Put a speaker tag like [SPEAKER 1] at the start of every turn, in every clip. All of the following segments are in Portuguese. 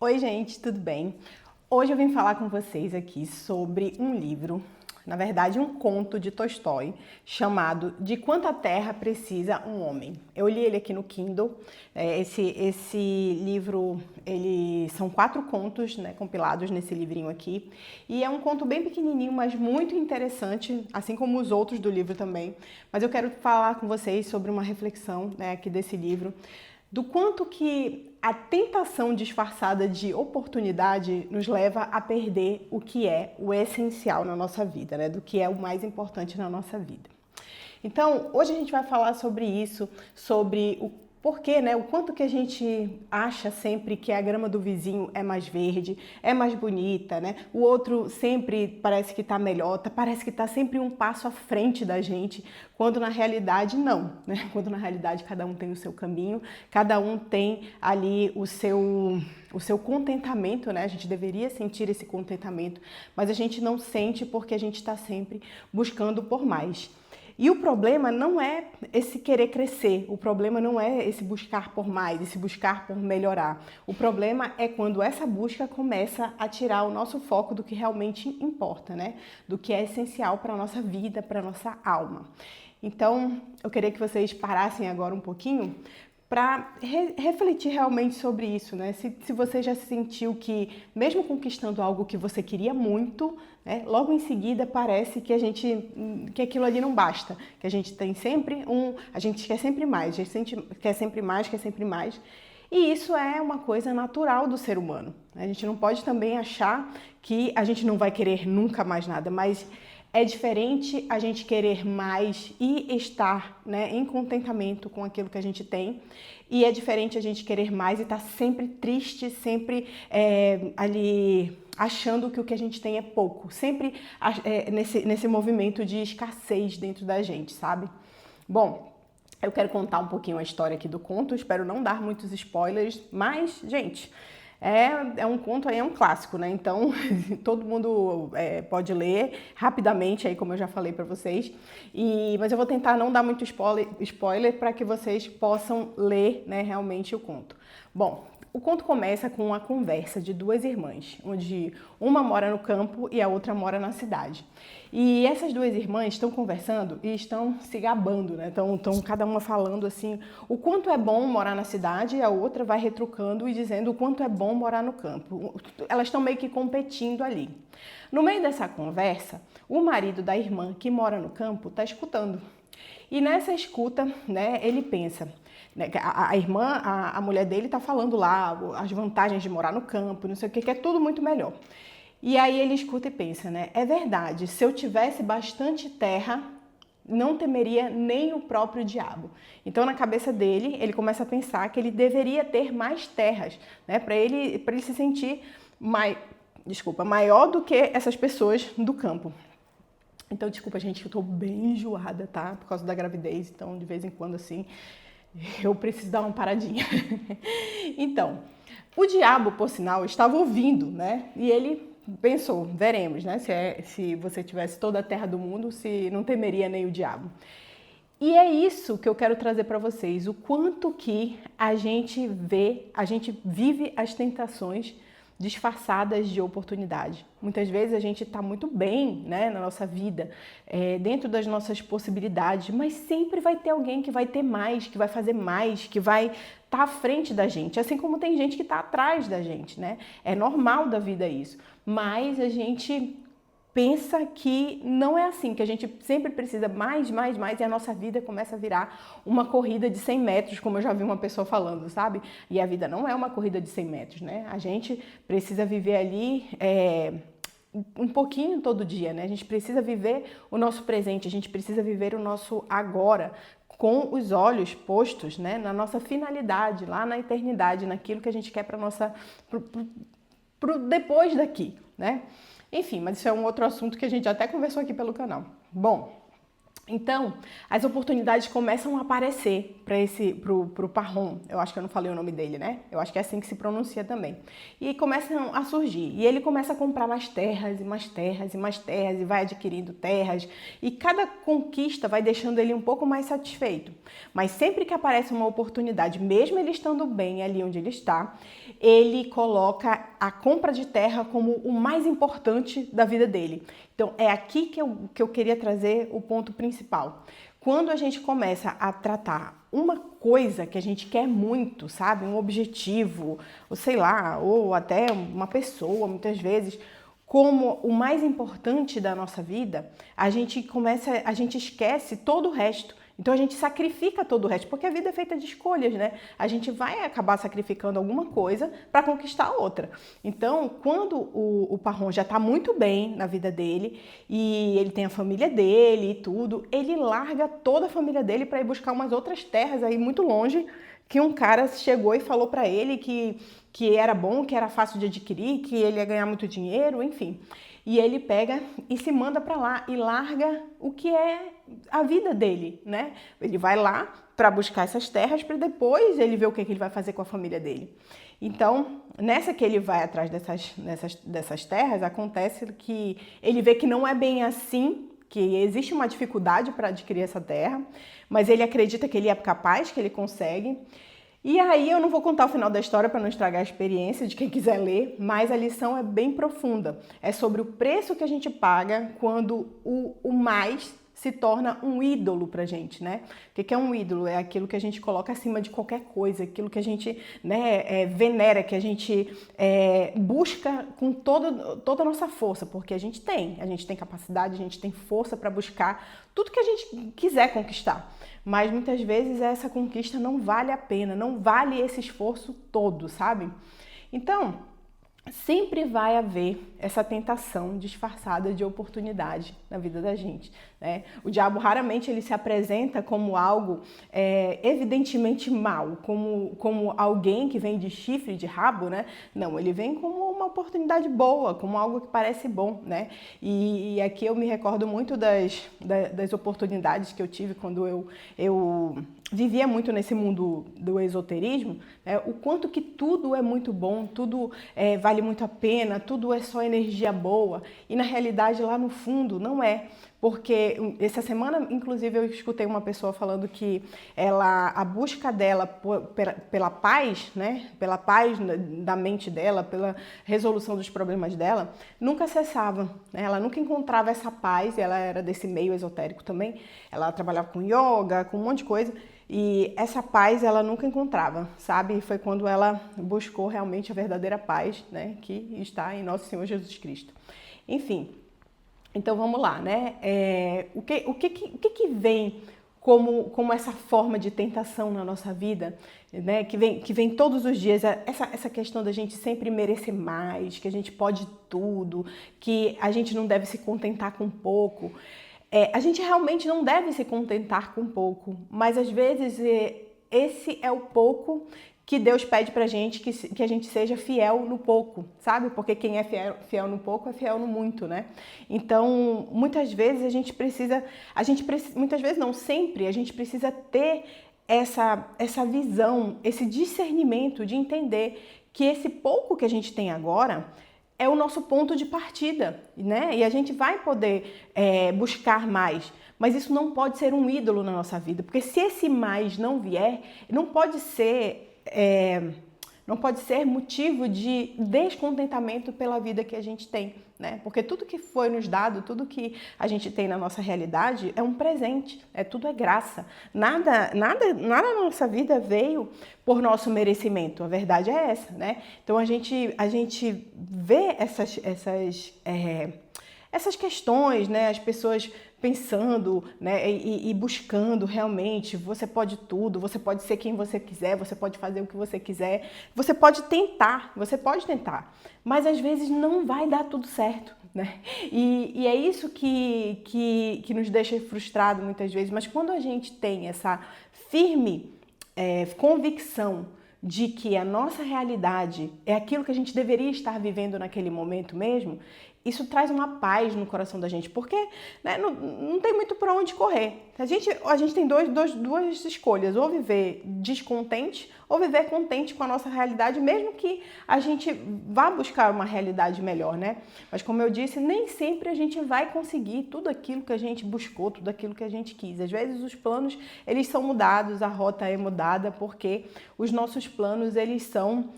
[SPEAKER 1] Oi, gente, tudo bem? Hoje eu vim falar com vocês aqui sobre um livro, na verdade um conto de Tolstói, chamado De Quanta Terra Precisa um Homem. Eu li ele aqui no Kindle. Esse livro, são 4 contos, né, compilados nesse livrinho aqui. E é um conto bem pequenininho, mas muito interessante, assim como os outros do livro também. Mas eu quero falar com vocês sobre uma reflexão, né, aqui desse livro, do quanto que a tentação disfarçada de oportunidade nos leva a perder o que é o essencial na nossa vida, né? Do que é o mais importante na nossa vida. Então, hoje a gente vai falar sobre isso, sobre o porquê, né? O quanto que a gente acha sempre que a grama do vizinho é mais verde, é mais bonita, né? O outro sempre parece que está melhor, parece que está sempre um passo à frente da gente, quando na realidade não, né? Quando na realidade cada um tem o seu caminho, cada um tem ali o seu contentamento, né? A gente deveria sentir esse contentamento, mas a gente não sente porque a gente está sempre buscando por mais. E o problema não é esse querer crescer, o problema não é esse buscar por mais, esse buscar por melhorar. O problema é quando essa busca começa a tirar o nosso foco do que realmente importa, né? Do que é essencial para a nossa vida, para a nossa alma. Então, eu queria que vocês parassem agora um pouquinho para refletir realmente sobre isso, né? Se você já sentiu que, mesmo conquistando algo que você queria muito, né, logo em seguida parece que aquilo ali não basta, que a gente tem sempre a gente quer sempre mais, a gente quer sempre mais, quer sempre mais. E isso é uma coisa natural do ser humano. A gente não pode também achar que a gente não vai querer nunca mais nada, mas é diferente a gente querer mais e estar, né, em contentamento com aquilo que a gente tem. E é diferente a gente querer mais e estar sempre triste, sempre ali achando que o que a gente tem é pouco. Sempre nesse movimento de escassez dentro da gente, sabe? Bom, eu quero contar um pouquinho a história aqui do conto. Espero não dar muitos spoilers, mas, gente, é um conto aí, é um clássico, né? Então, todo mundo pode ler rapidamente, aí, como eu já falei para vocês. Mas eu vou tentar não dar muito spoiler para que vocês possam ler, né, realmente o conto. Bom, o conto começa com uma conversa de 2 irmãs, onde uma mora no campo e a outra mora na cidade. E essas 2 irmãs estão conversando e estão se gabando, né? Estão cada uma falando assim o quanto é bom morar na cidade, e a outra vai retrucando e dizendo o quanto é bom morar no campo. Elas estão meio que competindo ali. No meio dessa conversa, o marido da irmã que mora no campo está escutando. E nessa escuta, né, ele pensa, né, a irmã, a mulher dele está falando lá as vantagens de morar no campo, não sei o que é tudo muito melhor. E aí ele escuta e pensa, né, é verdade, se eu tivesse bastante terra, não temeria nem o próprio diabo. Então, na cabeça dele, ele começa a pensar que ele deveria ter mais terras, né, para ele se sentir maior do que essas pessoas do campo. Então, desculpa, gente, que eu tô bem enjoada, tá? Por causa da gravidez, então, de vez em quando, assim, eu preciso dar uma paradinha. Então, o diabo, por sinal, estava ouvindo, né? E ele pensou, veremos, né? Se você tivesse toda a terra do mundo, se não temeria nem o diabo. E é isso que eu quero trazer para vocês, o quanto que a gente vive as tentações disfarçadas de oportunidade. Muitas vezes a gente está muito bem, né, na nossa vida, dentro das nossas possibilidades, mas sempre vai ter alguém que vai ter mais, que vai fazer mais, que vai estar à frente da gente, assim como tem gente que está atrás da gente, né? É normal da vida isso, mas a gente pensa que não é assim, que a gente sempre precisa mais, e a nossa vida começa a virar uma corrida de 100 metros, como eu já vi uma pessoa falando, sabe? E a vida não é uma corrida de 100 metros, né? A gente precisa viver ali um pouquinho todo dia, né? A gente precisa viver o nosso presente, a gente precisa viver o nosso agora, com os olhos postos, né, na nossa finalidade, lá na eternidade, naquilo que a gente quer para pro depois daqui, né? Enfim, mas isso é um outro assunto que a gente até conversou aqui pelo canal. Bom, Então, as oportunidades começam a aparecer pro Parron. Eu acho que eu não falei o nome dele, né? Eu acho que é assim que se pronuncia também. E começam a surgir. E ele começa a comprar mais terras e mais terras e mais terras e vai adquirindo terras. E cada conquista vai deixando ele um pouco mais satisfeito. Mas sempre que aparece uma oportunidade, mesmo ele estando bem ali onde ele está, ele coloca a compra de terra como o mais importante da vida dele. Então, é aqui que eu queria trazer o ponto principal. Quando a gente começa a tratar uma coisa que a gente quer muito, sabe? Um objetivo, ou sei lá, ou até uma pessoa, muitas vezes, como o mais importante da nossa vida, a gente esquece todo o resto. Então a gente sacrifica todo o resto, porque a vida é feita de escolhas, né? A gente vai acabar sacrificando alguma coisa para conquistar outra. Então, quando o Parron já está muito bem na vida dele e ele tem a família dele e tudo, ele larga toda a família dele para ir buscar umas outras terras aí muito longe, que um cara chegou e falou para ele que era bom, que era fácil de adquirir, que ele ia ganhar muito dinheiro, enfim. E ele pega e se manda para lá e larga o que é a vida dele, né? Ele vai lá para buscar essas terras para depois ele ver o que ele vai fazer com a família dele. Então, nessa que ele vai atrás dessas terras, acontece que ele vê que não é bem assim, que existe uma dificuldade para adquirir essa terra, mas ele acredita que ele é capaz, que ele consegue. E aí eu não vou contar o final da história para não estragar a experiência de quem quiser ler, mas a lição é bem profunda. É sobre o preço que a gente paga quando o mais se torna um ídolo pra gente, né? O que é um ídolo? É aquilo que a gente coloca acima de qualquer coisa, aquilo que a gente, né, venera, que a gente busca com toda a nossa força, porque a gente tem capacidade, a gente tem força para buscar tudo que a gente quiser conquistar. Mas muitas vezes essa conquista não vale a pena, não vale esse esforço todo, sabe? Então, sempre vai haver essa tentação disfarçada de oportunidade na vida da gente, né? O diabo raramente ele se apresenta como algo evidentemente mal, como alguém que vem de chifre, de rabo, né? Não, ele vem como uma oportunidade boa, como algo que parece bom, né? E aqui eu me recordo muito das oportunidades que eu tive quando eu vivia muito nesse mundo do esoterismo, né? O quanto que tudo é muito bom, tudo vale muito a pena, tudo é só energia boa. E na realidade, lá no fundo, não é. Porque essa semana, inclusive, eu escutei uma pessoa falando que a busca dela pela paz, né? Pela paz da mente dela, pela resolução dos problemas dela, nunca cessava, né? Ela nunca encontrava essa paz, ela era desse meio esotérico também, ela trabalhava com yoga, com um monte de coisa, e essa paz ela nunca encontrava, sabe? Foi quando ela buscou realmente a verdadeira paz, né? Que está em Nosso Senhor Jesus Cristo. Enfim, então vamos lá, né? O que vem como essa forma de tentação na nossa vida, né? Que vem todos os dias, essa questão da gente sempre merecer mais, que a gente pode tudo, que a gente não deve se contentar com pouco. A gente realmente não deve se contentar com pouco, mas às vezes esse é o pouco que Deus pede pra gente, que a gente seja fiel no pouco, sabe? Porque quem é fiel no pouco é fiel no muito, né? Então, muitas vezes muitas vezes não, sempre a gente precisa ter essa visão, esse discernimento de entender que esse pouco que a gente tem agora é o nosso ponto de partida, né? E a gente vai poder buscar mais, mas isso não pode ser um ídolo na nossa vida, porque se esse mais não vier, não pode ser motivo de descontentamento pela vida que a gente tem, né? Porque tudo que foi nos dado, tudo que a gente tem na nossa realidade é um presente, tudo é graça. Nada na nossa vida veio por nosso merecimento, a verdade é essa, né? Então a gente vê essas questões, né? As pessoas pensando, né, e buscando realmente, você pode tudo, você pode ser quem você quiser, você pode fazer o que você quiser, você pode tentar, mas às vezes não vai dar tudo certo, né? E é isso que nos deixa frustrado muitas vezes, mas quando a gente tem essa firme convicção de que a nossa realidade é aquilo que a gente deveria estar vivendo naquele momento mesmo, isso traz uma paz no coração da gente, porque né, não tem muito para onde correr. A gente tem duas escolhas, ou viver descontente ou viver contente com a nossa realidade, mesmo que a gente vá buscar uma realidade melhor, né? Mas como eu disse, nem sempre a gente vai conseguir tudo aquilo que a gente buscou, tudo aquilo que a gente quis. Às vezes os planos, eles são mudados, a rota é mudada, porque os nossos planos, eles são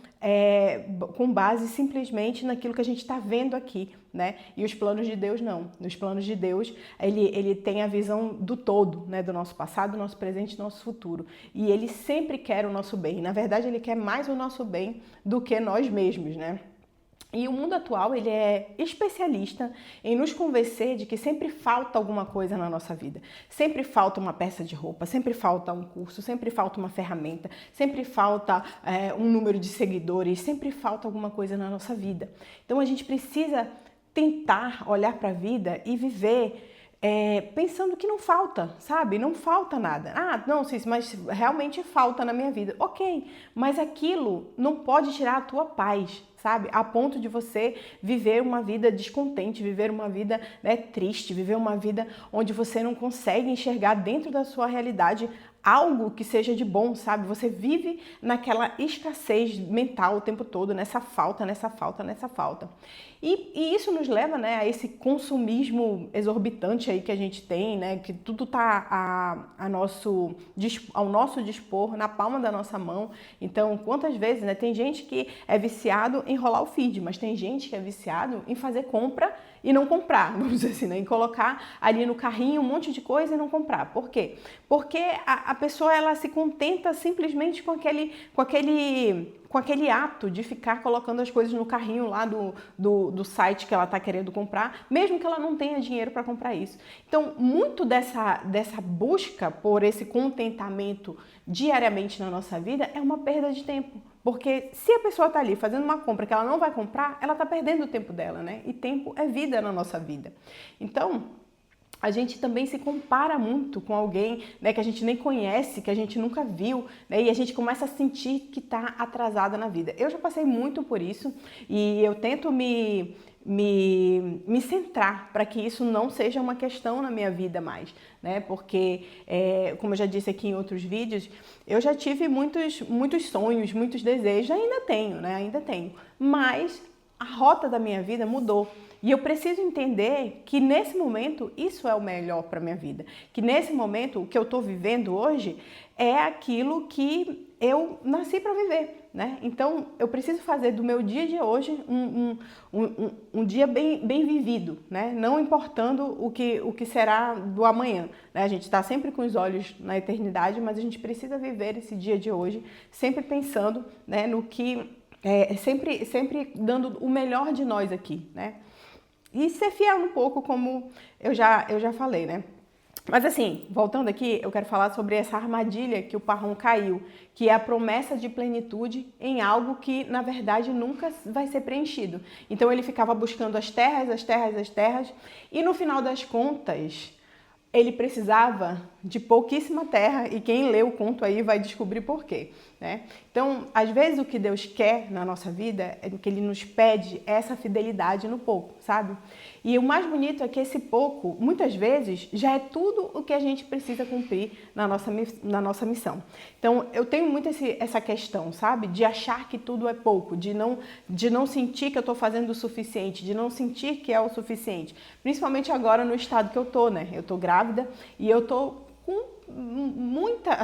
[SPEAKER 1] com base simplesmente naquilo que a gente está vendo aqui, né? E os planos de Deus não. Os planos de Deus, ele tem a visão do todo, né? Do nosso passado, do nosso presente e do nosso futuro. E ele sempre quer o nosso bem. Na verdade, ele quer mais o nosso bem do que nós mesmos, né? E o mundo atual, ele é especialista em nos convencer de que sempre falta alguma coisa na nossa vida. Sempre falta uma peça de roupa, sempre falta um curso, sempre falta uma ferramenta, sempre falta um número de seguidores, sempre falta alguma coisa na nossa vida. Então a gente precisa tentar olhar para a vida e viver pensando que não falta, sabe? Não falta nada. Ah, não, Cis, mas realmente falta na minha vida. Ok, mas aquilo não pode tirar a tua paz, sabe? A ponto de você viver uma vida descontente, viver uma vida triste, viver uma vida onde você não consegue enxergar dentro da sua realidade algo que seja de bom, sabe? Você vive naquela escassez mental o tempo todo, nessa falta, nessa falta, nessa falta. E isso nos leva, né, a esse consumismo exorbitante aí que a gente tem, né, que tudo está ao nosso dispor, na palma da nossa mão. Então, quantas vezes, né, tem gente que é viciado em rolar o feed, mas tem gente que é viciado em fazer compra e não comprar, vamos dizer assim, né, em colocar ali no carrinho um monte de coisa e não comprar. Por quê? Porque a pessoa, ela se contenta simplesmente com aquele ato de ficar colocando as coisas no carrinho lá do site que ela está querendo comprar, mesmo que ela não tenha dinheiro para comprar isso. Então, muito dessa busca por esse contentamento diariamente na nossa vida é uma perda de tempo. Porque se a pessoa está ali fazendo uma compra que ela não vai comprar, ela está perdendo o tempo dela, né? E tempo é vida na nossa vida. Então, a gente também se compara muito com alguém, né, que a gente nem conhece, que a gente nunca viu, né, e a gente começa a sentir que está atrasada na vida. Eu já passei muito por isso e eu tento me centrar para que isso não seja uma questão na minha vida mais, né? Porque, como eu já disse aqui em outros vídeos, eu já tive muitos sonhos, muitos desejos, ainda tenho, né? Ainda tenho, mas a rota da minha vida mudou. E eu preciso entender que nesse momento isso é o melhor para a minha vida. Que nesse momento o que eu estou vivendo hoje é aquilo que eu nasci para viver, né? Então eu preciso fazer do meu dia de hoje um dia bem vivido, né? Não importando o que será do amanhã, né? A gente está sempre com os olhos na eternidade, mas a gente precisa viver esse dia de hoje sempre pensando, né, no que sempre dando o melhor de nós aqui, né? E ser fiel um pouco, como eu já falei, né? Mas assim, voltando aqui, eu quero falar sobre essa armadilha que o Parrón caiu, que é a promessa de plenitude em algo que, na verdade, nunca vai ser preenchido. Então ele ficava buscando as terras, e no final das contas, ele precisava de pouquíssima terra, e quem lê o conto aí vai descobrir por quê, né? Então, às vezes o que Deus quer na nossa vida é que Ele nos pede essa fidelidade no pouco, sabe? E o mais bonito é que esse pouco, muitas vezes, já é tudo o que a gente precisa cumprir na nossa missão. Então, eu tenho muito essa questão, sabe? De achar que tudo é pouco, de não sentir que eu estou fazendo o suficiente, de não sentir que é o suficiente. Principalmente agora no estado que eu tô, né? Eu tô grávida e eu tô com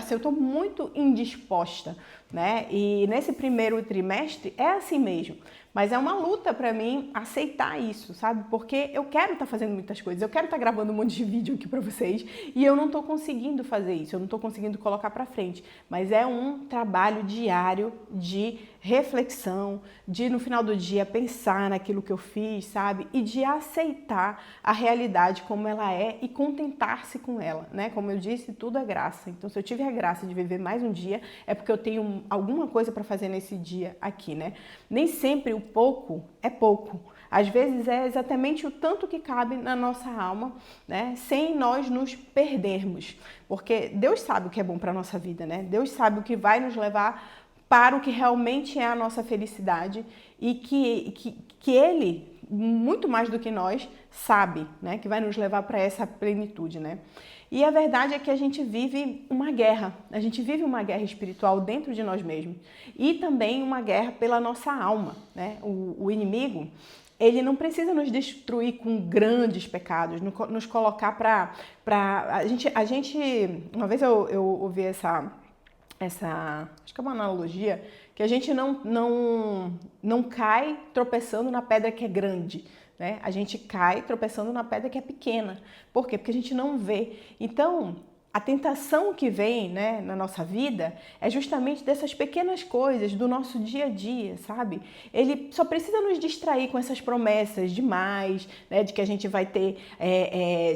[SPEAKER 1] eu tô muito indisposta, né? E nesse primeiro trimestre é assim mesmo. Mas é uma luta para mim aceitar isso, sabe? Porque eu quero estar fazendo muitas coisas, eu quero estar gravando um monte de vídeo aqui para vocês e eu não estou conseguindo fazer isso, eu não estou conseguindo colocar para frente. Mas é um trabalho diário de reflexão, de no final do dia pensar naquilo que eu fiz, sabe? E de aceitar a realidade como ela é e contentar-se com ela, né? Como eu disse, tudo é graça. Então, se eu tiver a graça de viver mais um dia, é porque eu tenho alguma coisa para fazer nesse dia aqui, né? Nem sempre o pouco é pouco. Às vezes é exatamente o tanto que cabe na nossa alma, né? Sem nós nos perdermos. Porque Deus sabe o que é bom para a nossa vida, né? Deus sabe o que vai nos levar para o que realmente é a nossa felicidade e que Ele muito mais do que nós, sabe, né? Que vai nos levar para essa plenitude, né? E a verdade é que a gente vive uma guerra espiritual dentro de nós mesmos e também uma guerra pela nossa alma, né? O inimigo, ele não precisa nos destruir com grandes pecados, nos colocar a gente, uma vez eu ouvi essa, acho que é uma analogia, que a gente não cai tropeçando na pedra que é grande, né? A gente cai tropeçando na pedra que é pequena. Por quê? Porque a gente não vê. Então, a tentação que vem, né, na nossa vida é justamente dessas pequenas coisas do nosso dia a dia, sabe? Ele só precisa nos distrair com essas promessas demais, né, de que a gente vai ter,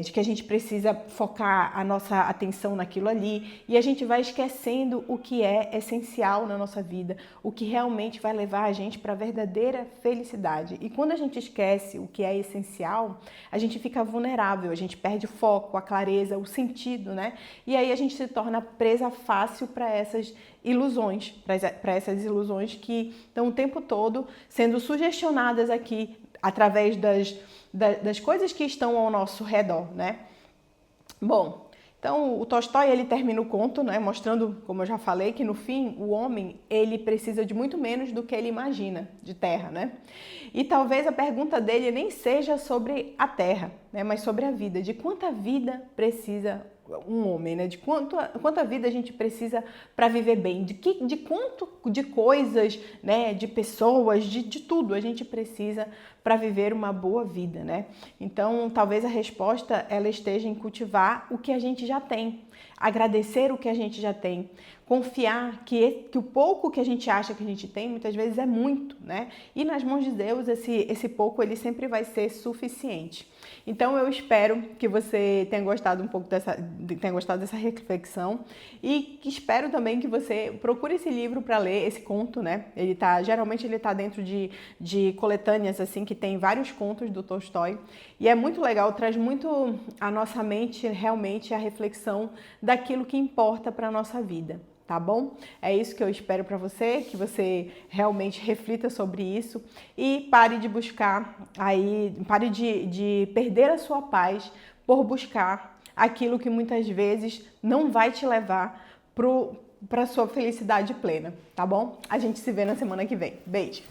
[SPEAKER 1] de que a gente precisa focar a nossa atenção naquilo ali e a gente vai esquecendo o que é essencial na nossa vida, o que realmente vai levar a gente para a verdadeira felicidade. E quando a gente esquece o que é essencial, a gente fica vulnerável, a gente perde o foco, a clareza, o sentido, né? E aí a gente se torna presa fácil para essas ilusões, que estão o tempo todo sendo sugestionadas aqui através das coisas que estão ao nosso redor, né? Bom, então o Tolstói, ele termina o conto, né, mostrando, como eu já falei, que no fim o homem, ele precisa de muito menos do que ele imagina de terra, né? E talvez a pergunta dele nem seja sobre a terra, né, mas sobre a vida, de quanta vida precisa um homem, né? De quanta vida a gente precisa para viver bem, de quanto de coisas, né? De pessoas, de tudo a gente precisa para viver uma boa vida, né? Então, talvez a resposta ela esteja em cultivar o que a gente já tem, agradecer o que a gente já tem, confiar que o pouco que a gente acha que a gente tem, muitas vezes é muito, né? E nas mãos de Deus, esse pouco, ele sempre vai ser suficiente. Então, eu espero que você tenha gostado um pouco tenha gostado dessa reflexão e espero também que você procure esse livro para ler, esse conto, né? Geralmente ele tá dentro de coletâneas, assim, que tem vários contos do Tolstói e é muito legal, traz muito à nossa mente realmente a reflexão daquilo que importa para a nossa vida. Tá bom? É isso que eu espero para você, que você realmente reflita sobre isso e pare de buscar pare de perder a sua paz por buscar aquilo que muitas vezes não vai te levar para a sua felicidade plena, tá bom? A gente se vê na semana que vem. Beijo!